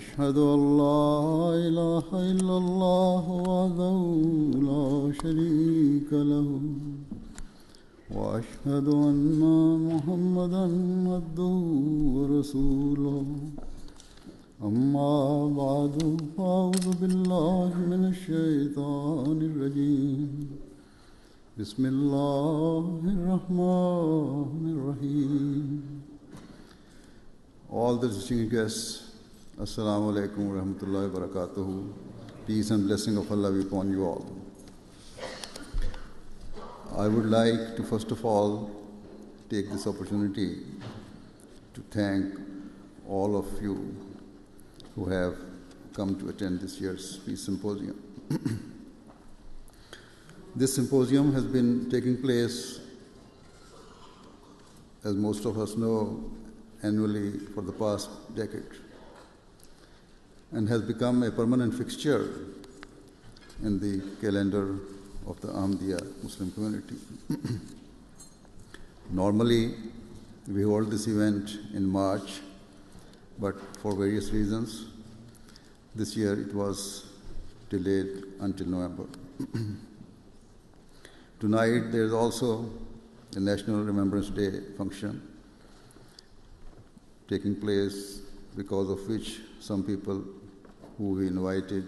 أشهد أن لا إله إلا الله وحده لا شريك له وأشهد أن محمدا عبده ورسوله أما بعد فأعوذ بالله من الشيطان الرجيم بسم الله الرحمن الرحيم. All the distinguished guests, Assalamu alaikum wa rahmatullahi wa barakatuhu. Peace and blessing of Allah be upon you all. I would like to first of all take this opportunity to thank all of you who have come to attend this year's Peace Symposium. This symposium has been taking place, as most of us know, annually for the past decade and has become a permanent fixture in the calendar of the Ahmadiyya Muslim community. Normally, we hold this event in March, but for various reasons, this year it was delayed until November. Tonight, there is also a National Remembrance Day function taking place, because of which some people who we invited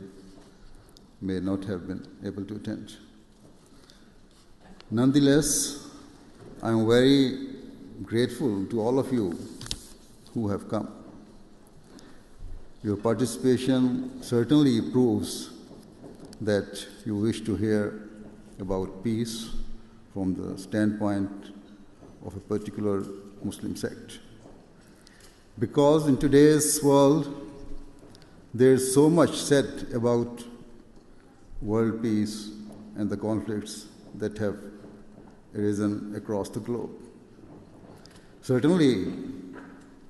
may not have been able to attend. Nonetheless, I am very grateful to all of you who have come. Your participation certainly proves that you wish to hear about peace from the standpoint of a particular Muslim sect. Because in today's world, there is so much said about world peace and the conflicts that have arisen across the globe. Certainly,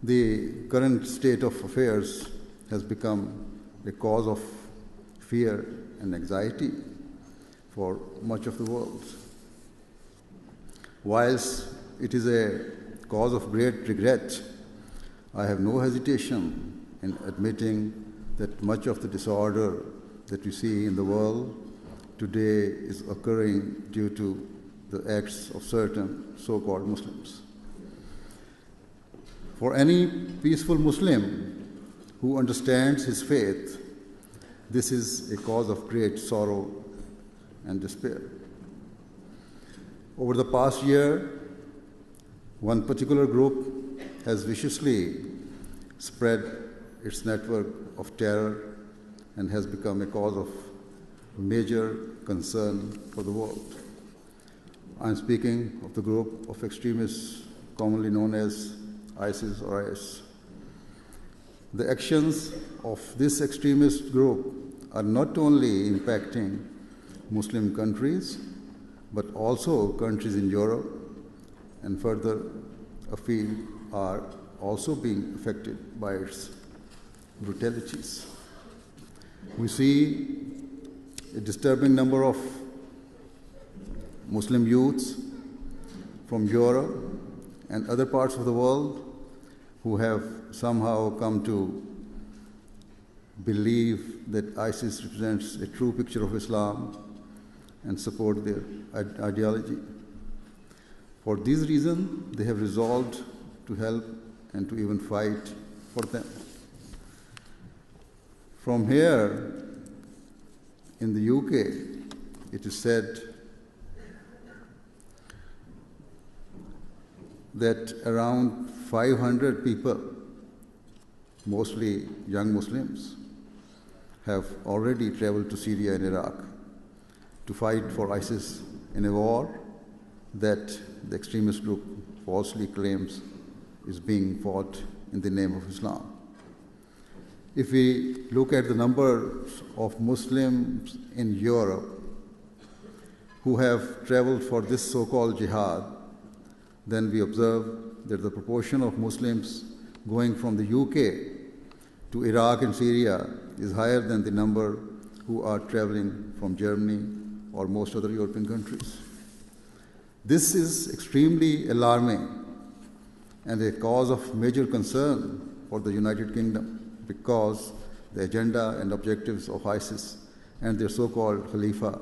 the current state of affairs has become a cause of fear and anxiety for much of the world. Whilst it is a cause of great regret, I have no hesitation in admitting that much of the disorder that we see in the world today is occurring due to the acts of certain so-called Muslims. For any peaceful Muslim who understands his faith, this is a cause of great sorrow and despair. Over the past year, one particular group has viciously spread its network of terror and has become a cause of major concern for the world. I am speaking of the group of extremists commonly known as ISIS or IS. The actions of this extremist group are not only impacting Muslim countries, but also countries in Europe and further afield are also being affected by its brutalities. We see a disturbing number of Muslim youths from Europe and other parts of the world who have somehow come to believe that ISIS represents a true picture of Islam and support their ideology. For this reason, they have resolved to help and to even fight for them. From here, in the UK, it is said that around 500 people, mostly young Muslims, have already traveled to Syria and Iraq to fight for ISIS in a war that the extremist group falsely claims is being fought in the name of Islam. If we look at the numbers of Muslims in Europe who have traveled for this so-called jihad, then we observe that the proportion of Muslims going from the UK to Iraq and Syria is higher than the number who are traveling from Germany or most other European countries. This is extremely alarming and a cause of major concern for the United Kingdom, because the agenda and objectives of ISIS and their so-called Khalifa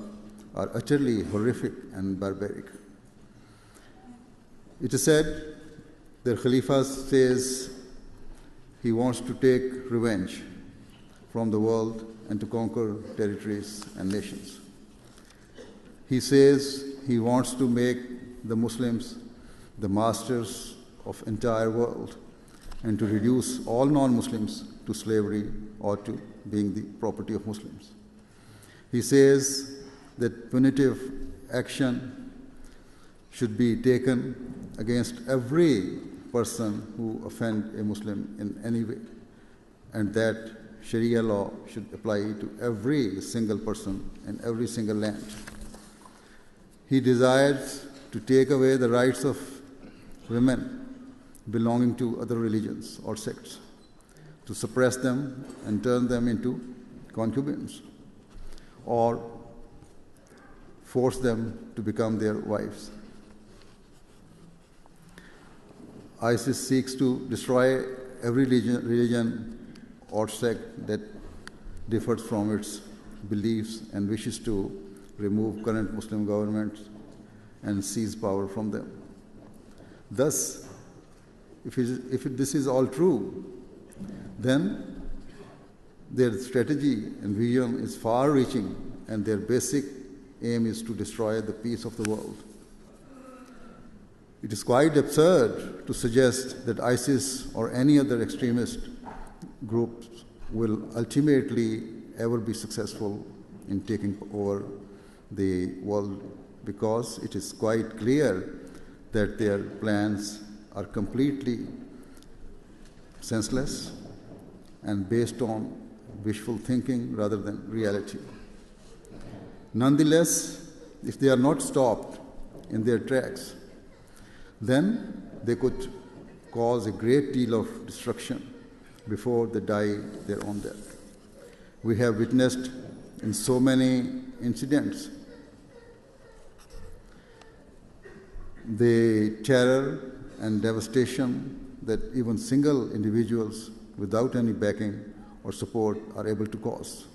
are utterly horrific and barbaric. It is said their Khalifa says he wants to take revenge from the world and to conquer territories and nations. He says he wants to make the Muslims the masters of entire world and to reduce all non-Muslims to slavery or to being the property of Muslims. He says that punitive action should be taken against every person who offend a Muslim in any way, and that Sharia law should apply to every single person in every single land. He desires to take away the rights of women belonging to other religions or sects, to suppress them and turn them into concubines, or force them to become their wives. ISIS seeks to destroy every religion or sect that differs from its beliefs and wishes to remove current Muslim governments and seize power from them. Thus, if this is all true, then their strategy and vision is far-reaching, and their basic aim is to destroy the peace of the world. It is quite absurd to suggest that ISIS or any other extremist groups will ultimately ever be successful in taking over the world, because it is quite clear that their plans are completely senseless and based on wishful thinking rather than reality. Nonetheless, if they are not stopped in their tracks, then they could cause a great deal of destruction before they die their own death. We have witnessed in so many incidents the terror and devastation that even single individuals without any backing or support are able to cause.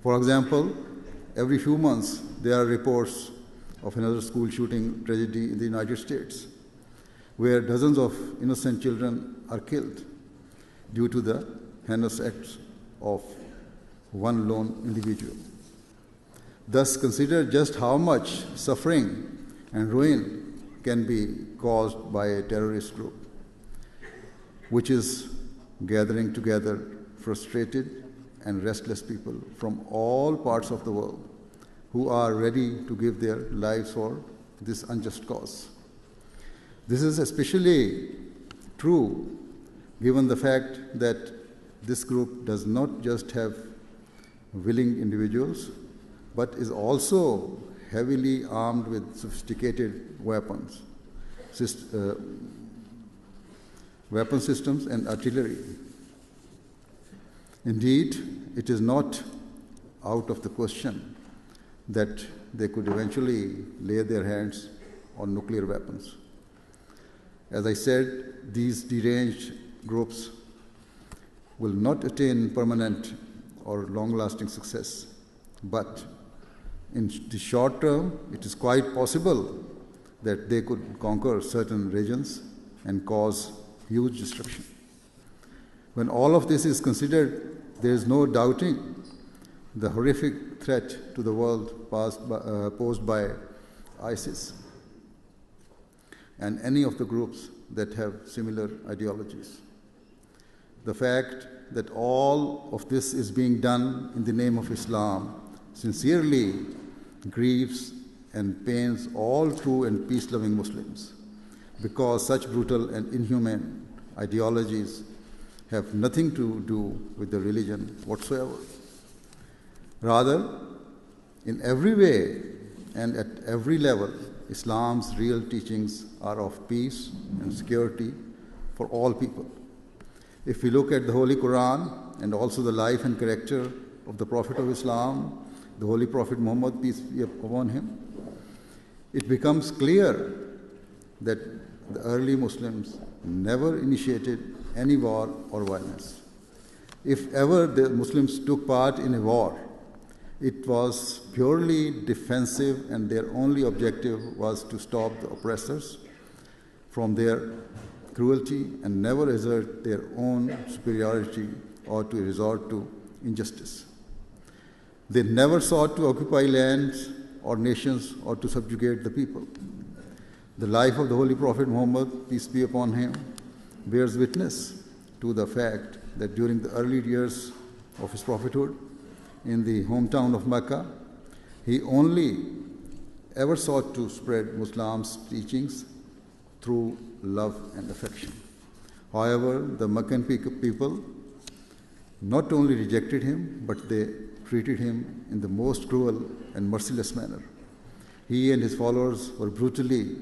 For example, every few months there are reports of another school shooting tragedy in the United States, where dozens of innocent children are killed due to the heinous acts of one lone individual. Thus, consider just how much suffering and ruin can be caused by a terrorist group, which is gathering together frustrated and restless people from all parts of the world who are ready to give their lives for this unjust cause. This is especially true given the fact that this group does not just have willing individuals, but is also heavily armed with sophisticated weapons, weapon systems and artillery. Indeed, it is not out of the question that they could eventually lay their hands on nuclear weapons. As I said, these deranged groups will not attain permanent or long-lasting success, but in the short term, it is quite possible that they could conquer certain regions and cause huge destruction. When all of this is considered, there is no doubting the horrific threat to the world posed by ISIS and any of the groups that have similar ideologies. The fact that all of this is being done in the name of Islam sincerely grieves and pains all true and peace-loving Muslims, because such brutal and inhumane ideologies have nothing to do with the religion whatsoever. Rather, in every way and at every level, Islam's real teachings are of peace and security for all people. If we look at the Holy Quran and also the life and character of the Prophet of Islam, the Holy Prophet Muhammad, peace be upon him, it becomes clear that the early Muslims never initiated any war or violence. If ever the Muslims took part in a war, it was purely defensive, and their only objective was to stop the oppressors from their cruelty and never assert their own superiority or to resort to injustice. They never sought to occupy lands or nations or to subjugate the people. The life of the Holy Prophet Muhammad, peace be upon him, bears witness to the fact that during the early years of his prophethood in the hometown of Mecca, he only ever sought to spread Muslim's teachings through love and affection. However, the Meccan people not only rejected him, but they treated him in the most cruel and merciless manner. He and his followers were brutally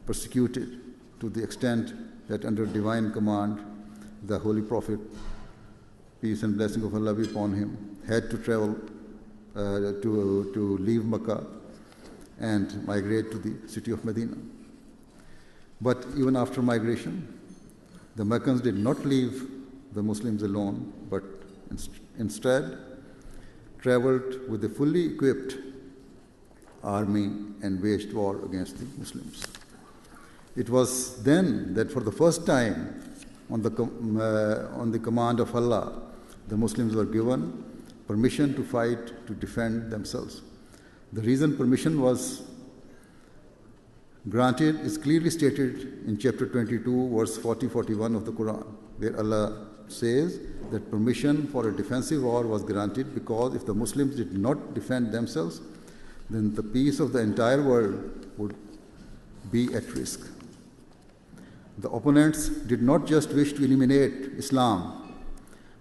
persecuted to the extent that under divine command, the Holy Prophet, peace and blessing of Allah be upon him, had to travel to leave Mecca and migrate to the city of Medina. But even after migration, the Meccans did not leave the Muslims alone, but instead traveled with a fully equipped army and waged war against the Muslims. It was then that for the first time, on the command of Allah, the Muslims were given permission to fight to defend themselves. The reason permission was granted is clearly stated in chapter 22, verse 40-41 of the Quran, where Allah says that permission for a defensive war was granted because if the Muslims did not defend themselves, then the peace of the entire world would be at risk. The opponents did not just wish to eliminate Islam,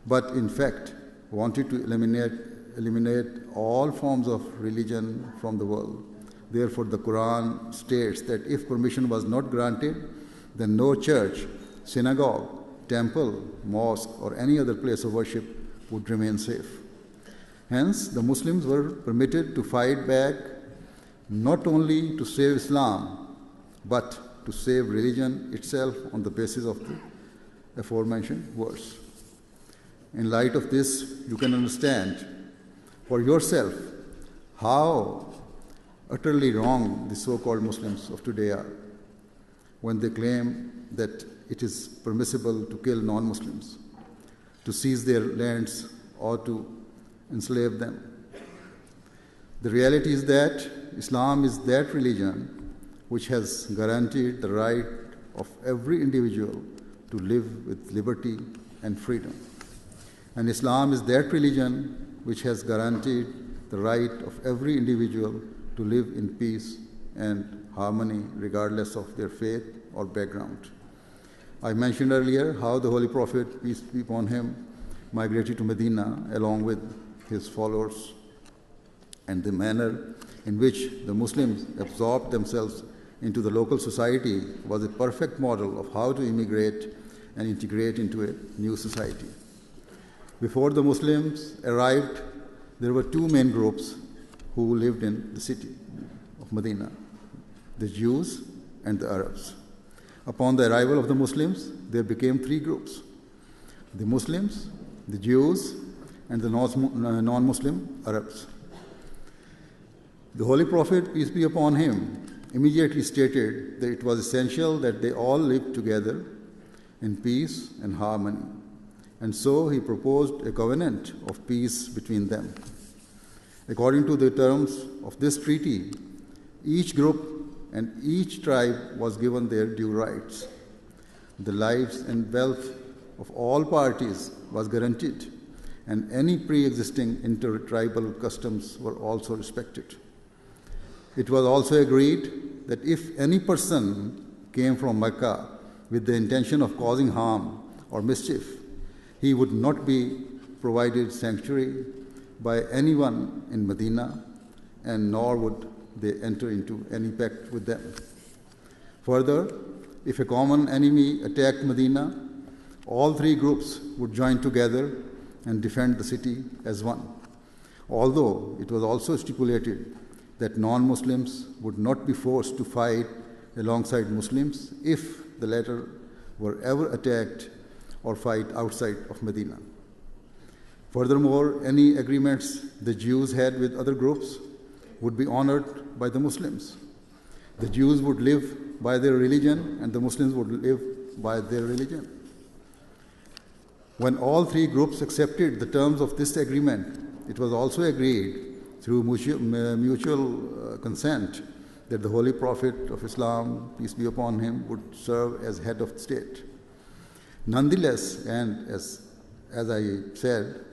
but in fact wanted to eliminate all forms of religion from the world. Therefore, the Quran states that if permission was not granted, then no church, synagogue, temple, mosque, or any other place of worship would remain safe. Hence, the Muslims were permitted to fight back not only to save Islam, but to save religion itself on the basis of the aforementioned verse. In light of this, you can understand for yourself how utterly wrong the so-called Muslims of today are when they claim that it is permissible to kill non-Muslims, to seize their lands, or to enslave them. The reality is that Islam is that religion which has guaranteed the right of every individual to live with liberty and freedom. And Islam is that religion which has guaranteed the right of every individual to live in peace and harmony regardless of their faith or background. I mentioned earlier how the Holy Prophet, peace be upon him, migrated to Medina along with his followers, and the manner in which the Muslims absorbed themselves into the local society was a perfect model of how to immigrate and integrate into a new society. Before the Muslims arrived, there were two main groups who lived in the city of Medina, the Jews and the Arabs. Upon the arrival of the Muslims, there became three groups: the Muslims, the Jews, and the non-Muslim Arabs. The Holy Prophet, peace be upon him, immediately stated that it was essential that they all live together in peace and harmony. And so he proposed a covenant of peace between them. According to the terms of this treaty, each group and each tribe was given their due rights. The lives and wealth of all parties was guaranteed, and any pre-existing intertribal customs were also respected. It was also agreed that if any person came from Mecca with the intention of causing harm or mischief, he would not be provided sanctuary by anyone in Medina, and nor would they enter into any pact with them. Further, if a common enemy attacked Medina, all three groups would join together and defend the city as one. Although it was also stipulated that non-Muslims would not be forced to fight alongside Muslims if the latter were ever attacked or fight outside of Medina. Furthermore, any agreements the Jews had with other groups would be honored by the Muslims. The Jews would live by their religion and the Muslims would live by their religion. When all three groups accepted the terms of this agreement, it was also agreed through mutual consent that the Holy Prophet of Islam, peace be upon him, would serve as head of the state. Nonetheless, and as I said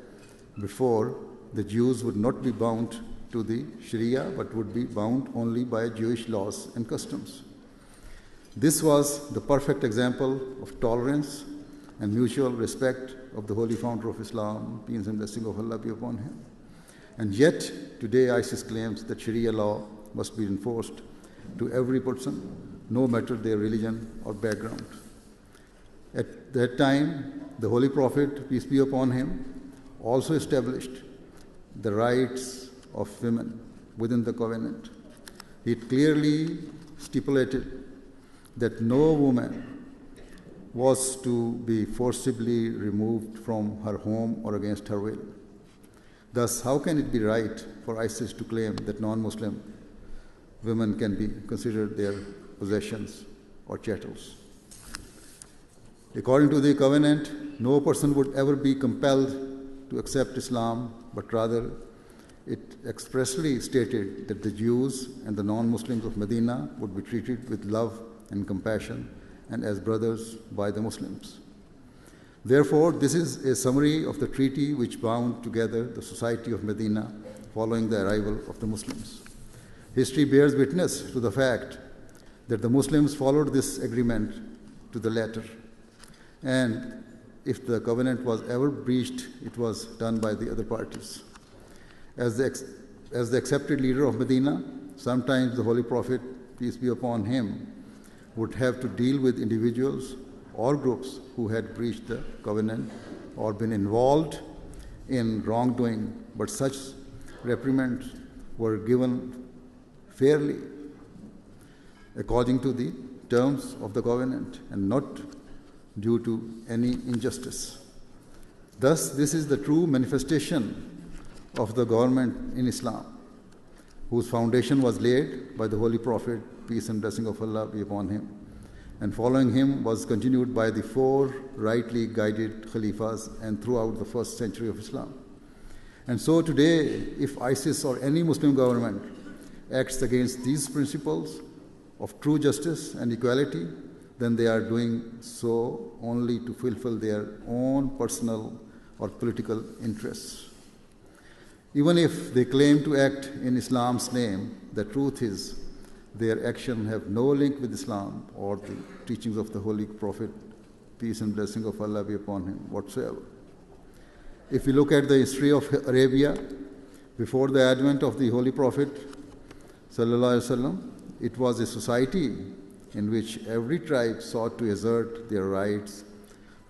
before, the Jews would not be bound to the Sharia but would be bound only by Jewish laws and customs. This was the perfect example of tolerance and mutual respect of the Holy Founder of Islam, peace and blessing of Allah be upon him. And yet, today ISIS claims that Sharia law must be enforced to every person, no matter their religion or background. At that time, the Holy Prophet, peace be upon him, also established the rights of women within the covenant. He clearly stipulated that no woman was to be forcibly removed from her home or against her will. Thus, how can it be right for ISIS to claim that non-Muslim women can be considered their possessions or chattels? According to the covenant, no person would ever be compelled to accept Islam, but rather it expressly stated that the Jews and the non-Muslims of Medina would be treated with love and compassion and as brothers by the Muslims. Therefore, this is a summary of the treaty which bound together the society of Medina following the arrival of the Muslims. History bears witness to the fact that the Muslims followed this agreement to the letter, and if the covenant was ever breached, it was done by the other parties. As the accepted leader of Medina, sometimes the Holy Prophet, peace be upon him, would have to deal with individuals or groups who had breached the covenant or been involved in wrongdoing, but such reprimands were given fairly according to the terms of the covenant and not due to any injustice. Thus, this is the true manifestation of the government in Islam, whose foundation was laid by the Holy Prophet, peace and blessing of Allah be upon him, and following him was continued by the four rightly guided Khalifas and throughout the first century of Islam. And so today, if ISIS or any Muslim government acts against these principles of true justice and equality, then they are doing so only to fulfill their own personal or political interests. Even if they claim to act in Islam's name, the truth is their action have no link with Islam or the teachings of the Holy Prophet, peace and blessing of Allah be upon him, whatsoever. If we look at the history of Arabia, before the advent of the Holy Prophet, sallallahu alaihi wasallam, it was a society in which every tribe sought to assert their rights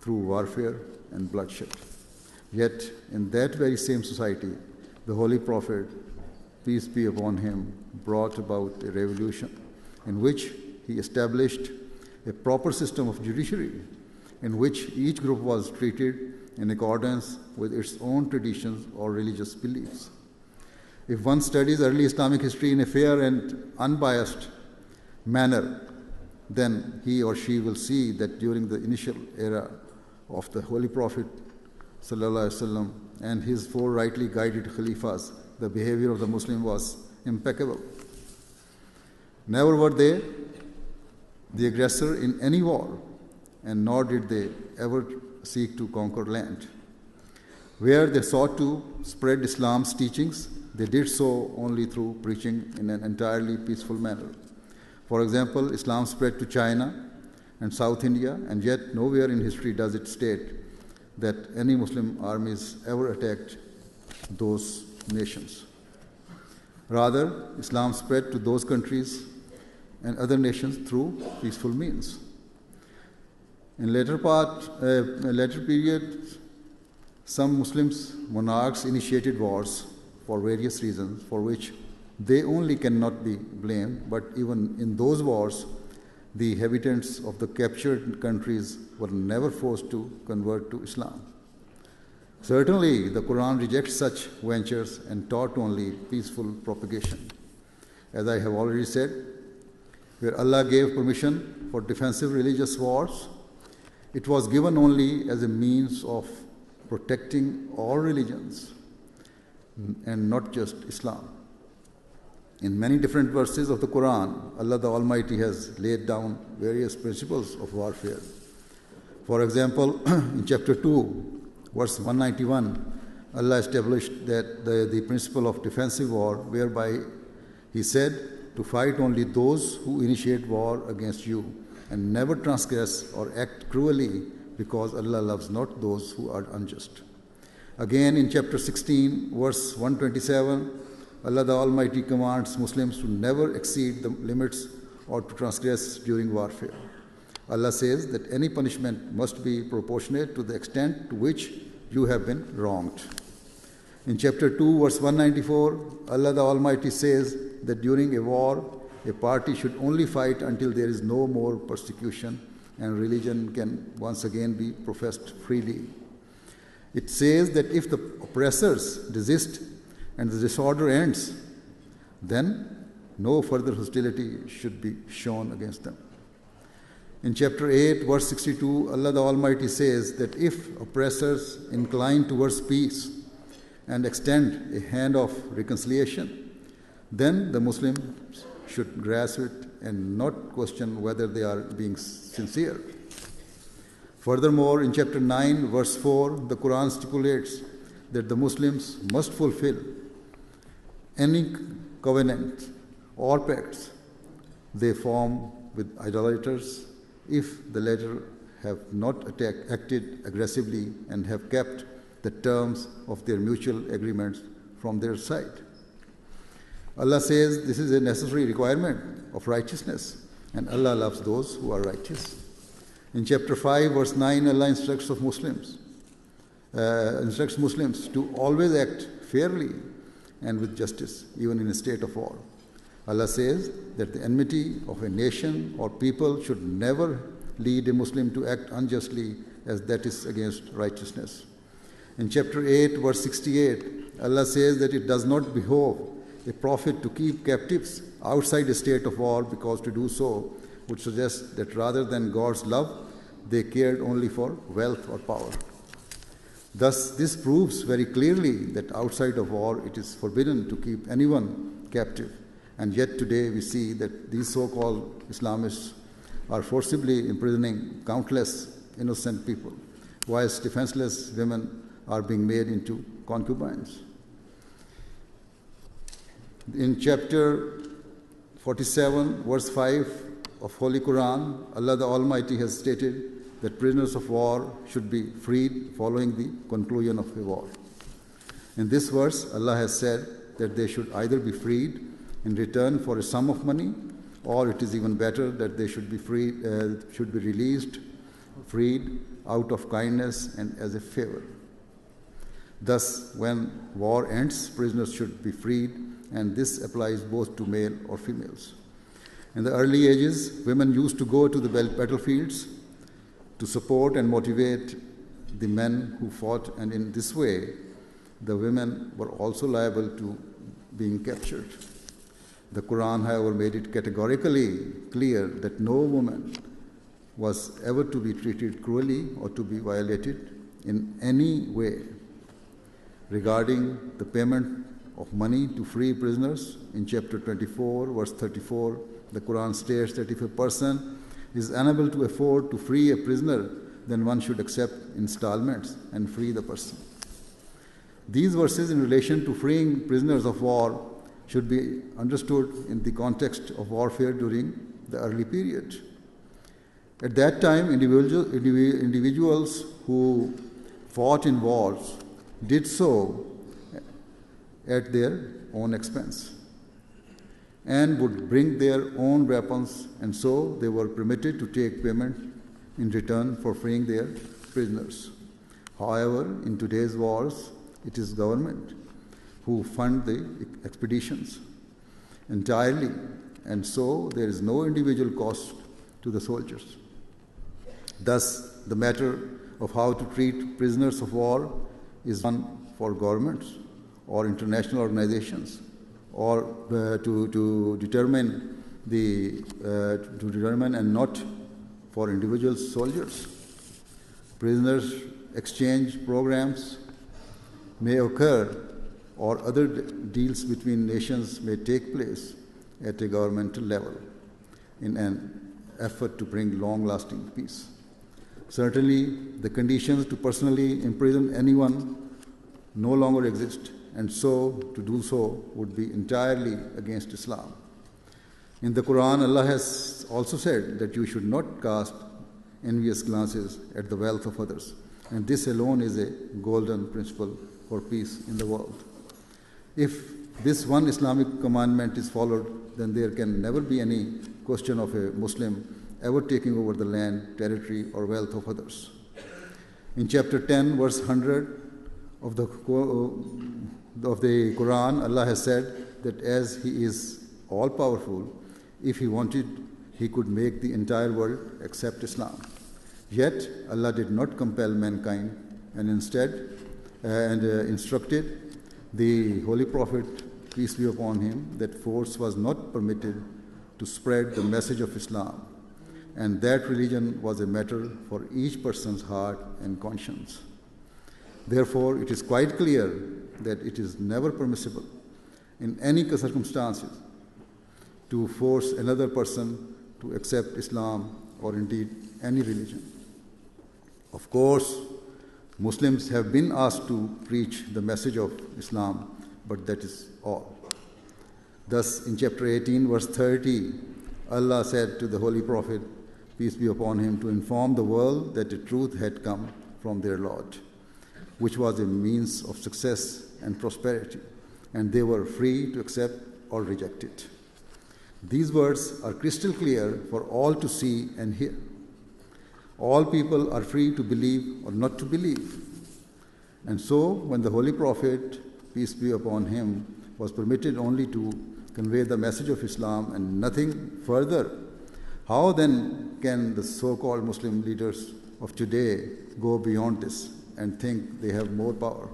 through warfare and bloodshed. Yet, in that very same society, the Holy Prophet, peace be upon him, brought about a revolution in which he established a proper system of judiciary in which each group was treated in accordance with its own traditions or religious beliefs. If one studies early Islamic history in a fair and unbiased manner, then he or she will see that during the initial era of the Holy Prophet sallallahu alaihi wasallam and his four rightly guided Khalifas, the behavior of the Muslim was impeccable. Never were they the aggressor in any war, and nor did they ever seek to conquer land. Where they sought to spread Islam's teachings, they did so only through preaching in an entirely peaceful manner. For example, Islam spread to China and South India, and yet nowhere in history does it state that any Muslim armies ever attacked those nations. Rather, Islam spread to those countries and other nations through peaceful means. In later periods, some Muslims monarchs initiated wars for various reasons for which they only cannot be blamed, but even in those wars, the inhabitants of the captured countries were never forced to convert to Islam. Certainly, the Quran rejects such ventures and taught only peaceful propagation. As I have already said, where Allah gave permission for defensive religious wars, it was given only as a means of protecting all religions and not just Islam. In many different verses of the Quran, Allah the Almighty has laid down various principles of warfare. For example, in chapter 2, verse 191, Allah established that the principle of defensive war, whereby He said to fight only those who initiate war against you and never transgress or act cruelly, because Allah loves not those who are unjust. Again, in chapter 16, verse 127, Allah the Almighty commands Muslims to never exceed the limits or to transgress during warfare. Allah says that any punishment must be proportionate to the extent to which you have been wronged. In chapter 2, verse 194, Allah the Almighty says that during a war, a party should only fight until there is no more persecution and religion can once again be professed freely. It says that if the oppressors desist and the disorder ends, then no further hostility should be shown against them. In chapter 8, verse 62, Allah the Almighty says that if oppressors incline towards peace and extend a hand of reconciliation, then the Muslims should grasp it and not question whether they are being sincere. Furthermore, in chapter 9, verse 4, the Quran stipulates that the Muslims must fulfill any covenant or pacts they form with idolaters if the latter have not acted aggressively and have kept the terms of their mutual agreements from their side. Allah says this is a necessary requirement of righteousness, and Allah loves those who are righteous. In chapter 5, verse 9, Allah instructs Muslims to always act fairly and with justice, even in a state of war. Allah says that the enmity of a nation or people should never lead a Muslim to act unjustly, as that is against righteousness. In chapter 8, verse 68, Allah says that it does not behove a prophet to keep captives outside a state of war, because to do so would suggest that rather than God's love, they cared only for wealth or power. Thus, this proves very clearly that outside of war it is forbidden to keep anyone captive. And yet today we see that these so-called Islamists are forcibly imprisoning countless innocent people, whilst defenseless women are being made into concubines. In chapter 47, verse 5 of Holy Quran, Allah the Almighty has stated that prisoners of war should be freed following the conclusion of a war. In this verse, Allah has said that they should either be freed in return for a sum of money, or it is even better that they should be freed out of kindness and as a favor. Thus, when war ends, prisoners should be freed, and this applies both to male or females. In the early ages, women used to go to the battlefields to support and motivate the men who fought, and in this way, the women were also liable to being captured. The Quran, however, made it categorically clear that no woman was ever to be treated cruelly or to be violated in any way. Regarding the payment of money to free prisoners, in chapter 24, verse 34, the Quran states that if a person is unable to afford to free a prisoner, then one should accept installments and free the person. These verses in relation to freeing prisoners of war should be understood in the context of warfare during the early period. At that time, individuals who fought in wars did so at their own expense and would bring their own weapons, and so they were permitted to take payment in return for freeing their prisoners. However, in today's wars, it is government who fund the expeditions entirely, and so there is no individual cost to the soldiers. Thus, the matter of how to treat prisoners of war is one for governments or international organizations, or to determine and not for individual soldiers. Prisoners exchange programs may occur, or other deals between nations may take place at a governmental level in an effort to bring long-lasting peace. Certainly, the conditions to personally imprison anyone no longer exist, and so to do so would be entirely against Islam. In the Quran, Allah has also said that you should not cast envious glances at the wealth of others, and this alone is a golden principle for peace in the world. If this one Islamic commandment is followed, then there can never be any question of a Muslim ever taking over the land, territory, or wealth of others. In chapter 10, verse 100 of the Quran, Allah has said that as He is all-powerful, if He wanted, He could make the entire world accept Islam. Yet, Allah did not compel mankind and instead instructed the Holy Prophet, peace be upon him, that force was not permitted to spread the message of Islam, and that religion was a matter for each person's heart and conscience. Therefore, it is quite clear that it is never permissible in any circumstances to force another person to accept Islam or indeed any religion. Of course, Muslims have been asked to preach the message of Islam, but that is all. Thus, in chapter 18, verse 30, Allah said to the Holy Prophet, peace be upon him, to inform the world that the truth had come from their Lord, which was a means of success and prosperity, and they were free to accept or reject it. These words are crystal clear for all to see and hear. All people are free to believe or not to believe. And so, when the Holy Prophet, peace be upon him, was permitted only to convey the message of Islam and nothing further, how then can the so-called Muslim leaders of today go beyond this and think they have more power,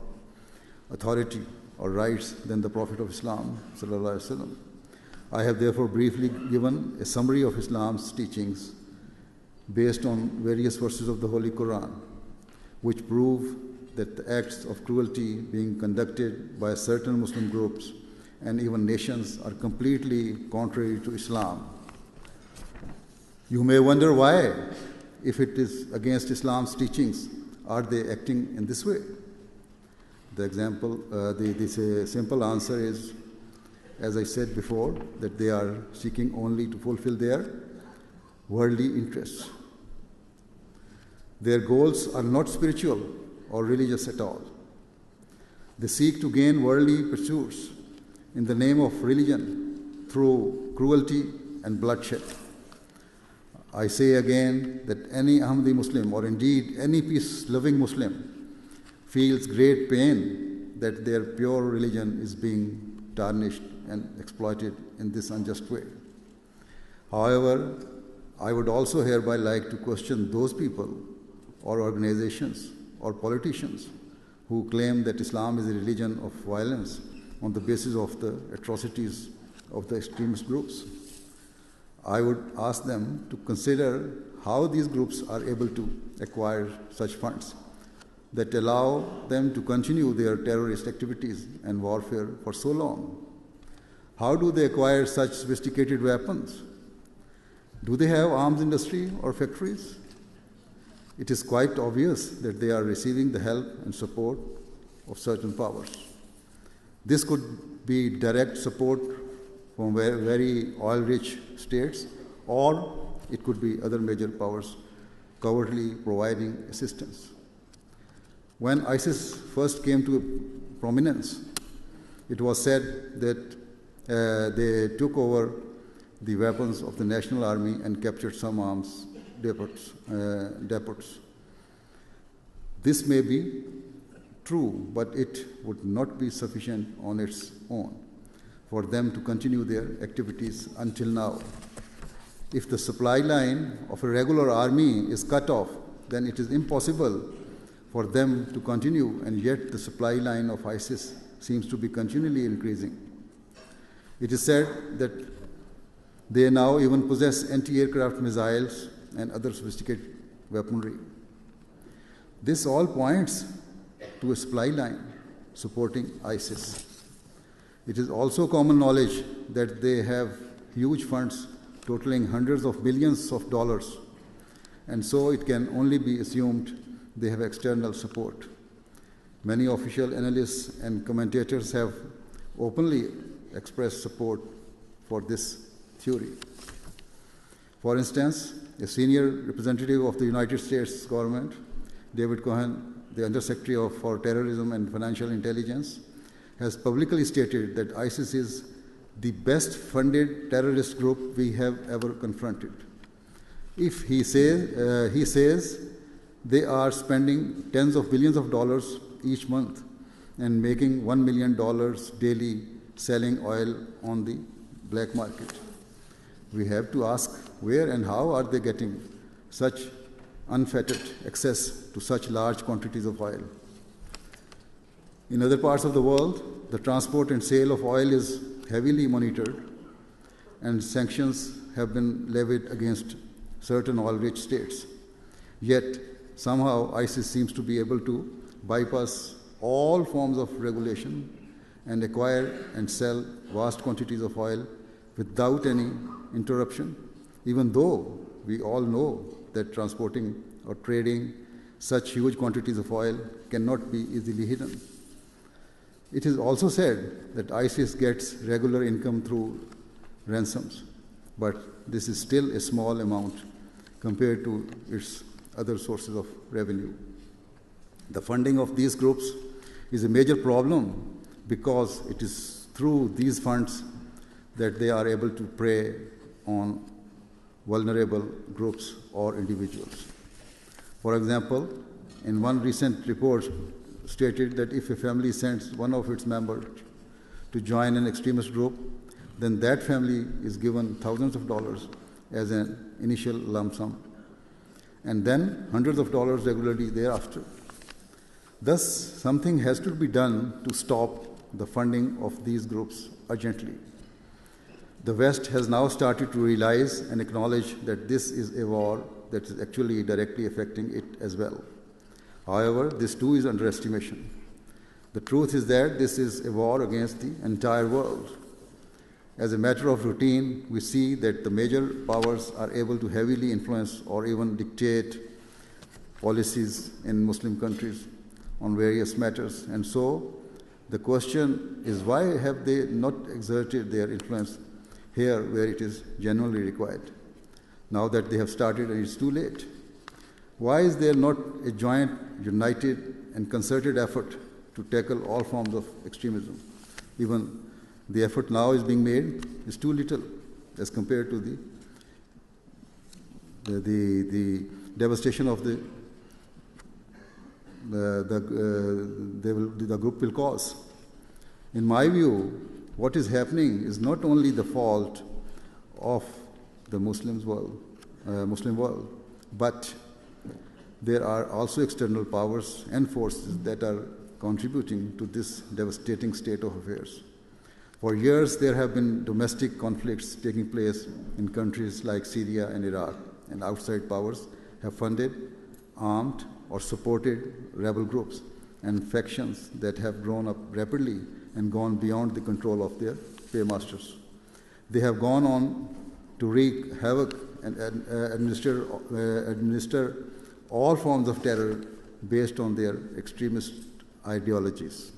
authority, or rights than the Prophet of Islam sallallahu alaihi wasallam? I have therefore briefly given a summary of Islam's teachings based on various verses of the Holy Quran, which prove that the acts of cruelty being conducted by certain Muslim groups and even nations are completely contrary to Islam. You may wonder why, if it is against Islam's teachings, are they acting in this way? The simple answer is, as I said before, that they are seeking only to fulfill their worldly interests. Their goals are not spiritual or religious at all. They seek to gain worldly pursuits in the name of religion through cruelty and bloodshed. I say again that any Ahmadi Muslim, or indeed any peace-loving Muslim, feels great pain that their pure religion is being tarnished and exploited in this unjust way. However, I would also hereby like to question those people or organizations or politicians who claim that Islam is a religion of violence on the basis of the atrocities of the extremist groups. I would ask them to consider how these groups are able to acquire such funds that allow them to continue their terrorist activities and warfare for so long. How do they acquire such sophisticated weapons? Do they have arms industry or factories? It is quite obvious that they are receiving the help and support of certain powers. This could be direct support from very oil-rich states, or it could be other major powers covertly providing assistance. When ISIS first came to prominence, it was said that they took over the weapons of the National Army and captured some arms depots. This may be true, but it would not be sufficient on its own for them to continue their activities until now. If the supply line of a regular army is cut off, then it is impossible for them to continue, and yet the supply line of ISIS seems to be continually increasing. It is said that they now even possess anti-aircraft missiles and other sophisticated weaponry. This all points to a supply line supporting ISIS. It is also common knowledge that they have huge funds totaling hundreds of billions of dollars, and so it can only be assumed they have external support. Many official analysts and commentators have openly expressed support for this theory. For instance, a senior representative of the United States government, David Cohen, the Undersecretary for Terrorism and Financial Intelligence, has publicly stated that ISIS is the best funded terrorist group we have ever confronted. If he says they are spending tens of billions of dollars each month and making $1 million daily selling oil on the black market. We have to ask where and how are they getting such unfettered access to such large quantities of oil. In other parts of the world, the transport and sale of oil is heavily monitored, and sanctions have been levied against certain oil-rich states. Yet, somehow, ISIS seems to be able to bypass all forms of regulation and acquire and sell vast quantities of oil without any interruption, even though we all know that transporting or trading such huge quantities of oil cannot be easily hidden. It is also said that ISIS gets regular income through ransoms, but this is still a small amount compared to its other sources of revenue. The funding of these groups is a major problem because it is through these funds that they are able to prey on vulnerable groups or individuals. For example, in one recent report stated that if a family sends one of its members to join an extremist group, then that family is given thousands of dollars as an initial lump sum, and then hundreds of dollars regularly thereafter. Thus, something has to be done to stop the funding of these groups urgently. The West has now started to realize and acknowledge that this is a war that is actually directly affecting it as well. However, this too is underestimation. The truth is that this is a war against the entire world. As a matter of routine, we see that the major powers are able to heavily influence or even dictate policies in Muslim countries on various matters. And so, the question is, why have they not exerted their influence here where it is genuinely required? Now that they have started and it's too late. Why is there not a joint, united, and concerted effort to tackle all forms of extremism? Even the effort now is being made is too little as compared to the devastation of the group will cause. In my view, what is happening is not only the fault of the Muslim world, but there are also external powers and forces that are contributing to this devastating state of affairs. For years, there have been domestic conflicts taking place in countries like Syria and Iraq, and outside powers have funded, armed, or supported rebel groups and factions that have grown up rapidly and gone beyond the control of their paymasters. They have gone on to wreak havoc and administer all forms of terror based on their extremist ideologies.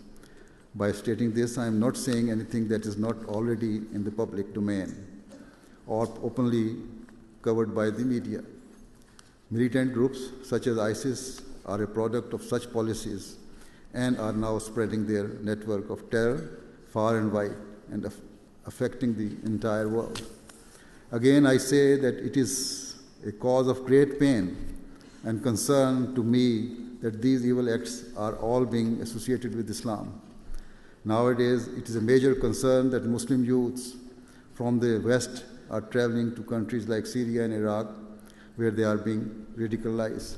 By stating this, I am not saying anything that is not already in the public domain or openly covered by the media. Militant groups such as ISIS are a product of such policies and are now spreading their network of terror far and wide and affecting the entire world. Again, I say that it is a cause of great pain and concern to me that these evil acts are all being associated with Islam. Nowadays, it is a major concern that Muslim youths from the West are traveling to countries like Syria and Iraq, where they are being radicalized.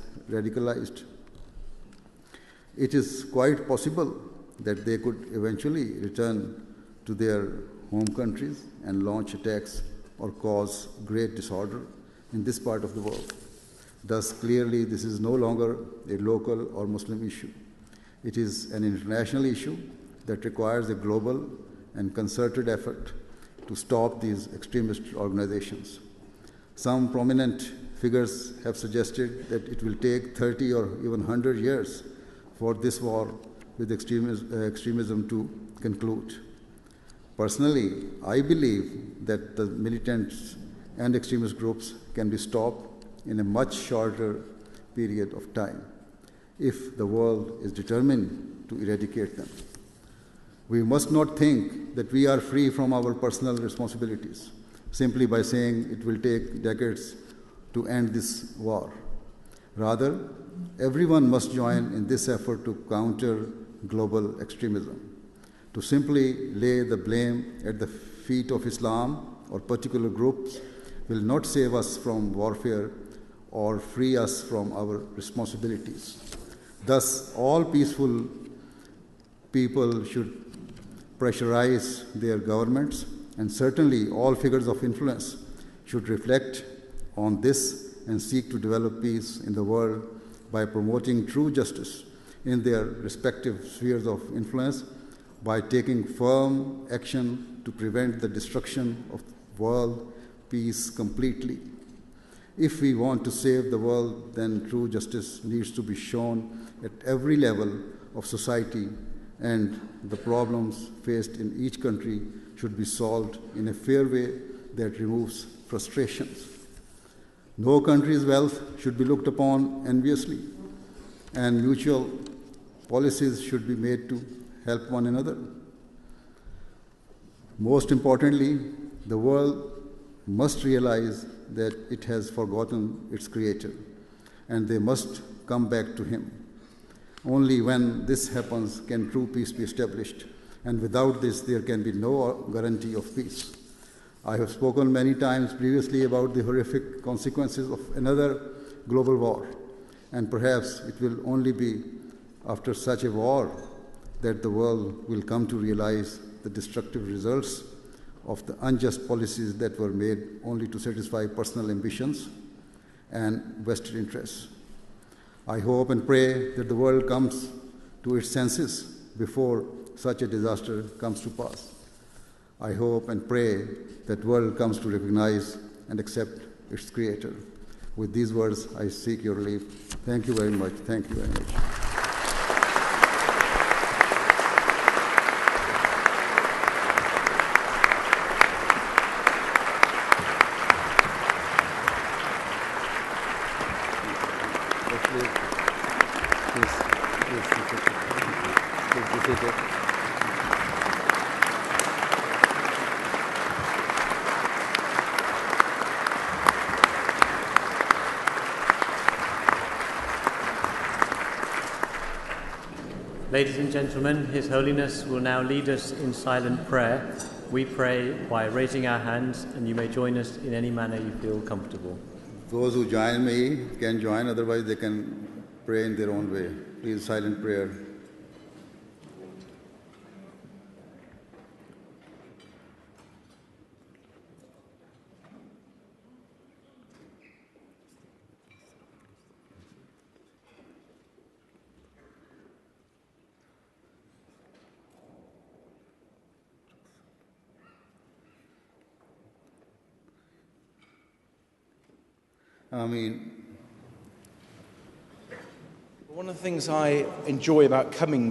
It is quite possible that they could eventually return to their home countries and launch attacks or cause great disorder in this part of the world. Thus, clearly, this is no longer a local or Muslim issue. It is an international issue that requires a global and concerted effort to stop these extremist organizations. Some prominent figures have suggested that it will take 30 or even 100 years for this war with extremism to conclude. Personally, I believe that the militants and extremist groups can be stopped in a much shorter period of time if the world is determined to eradicate them. We must not think that we are free from our personal responsibilities simply by saying it will take decades to end this war. Rather, everyone must join in this effort to counter global extremism. To simply lay the blame at the feet of Islam or particular groups will not save us from warfare or free us from our responsibilities. Thus, all peaceful people should pressurize their governments, and certainly all figures of influence should reflect on this and seek to develop peace in the world by promoting true justice in their respective spheres of influence, by taking firm action to prevent the destruction of world peace completely. If we want to save the world, then true justice needs to be shown at every level of society, and the problems faced in each country should be solved in a fair way that removes frustrations. No country's wealth should be looked upon enviously, and mutual policies should be made to help one another. Most importantly, the world must realize that it has forgotten its Creator, and they must come back to Him. Only when this happens can true peace be established, and without this there can be no guarantee of peace. I have spoken many times previously about the horrific consequences of another global war, and perhaps it will only be after such a war that the world will come to realize the destructive results of the unjust policies that were made only to satisfy personal ambitions and vested interests. I hope and pray that the world comes to its senses before such a disaster comes to pass. I hope and pray that the world comes to recognize and accept its Creator. With these words, I seek your leave. Thank you very much. Thank you very much. Ladies and gentlemen, His Holiness will now lead us in silent prayer. We pray by raising our hands, and you may join us in any manner you feel comfortable. Those who join me can join, otherwise they can pray in their own way. Please, silent prayer. One of the things I enjoy about coming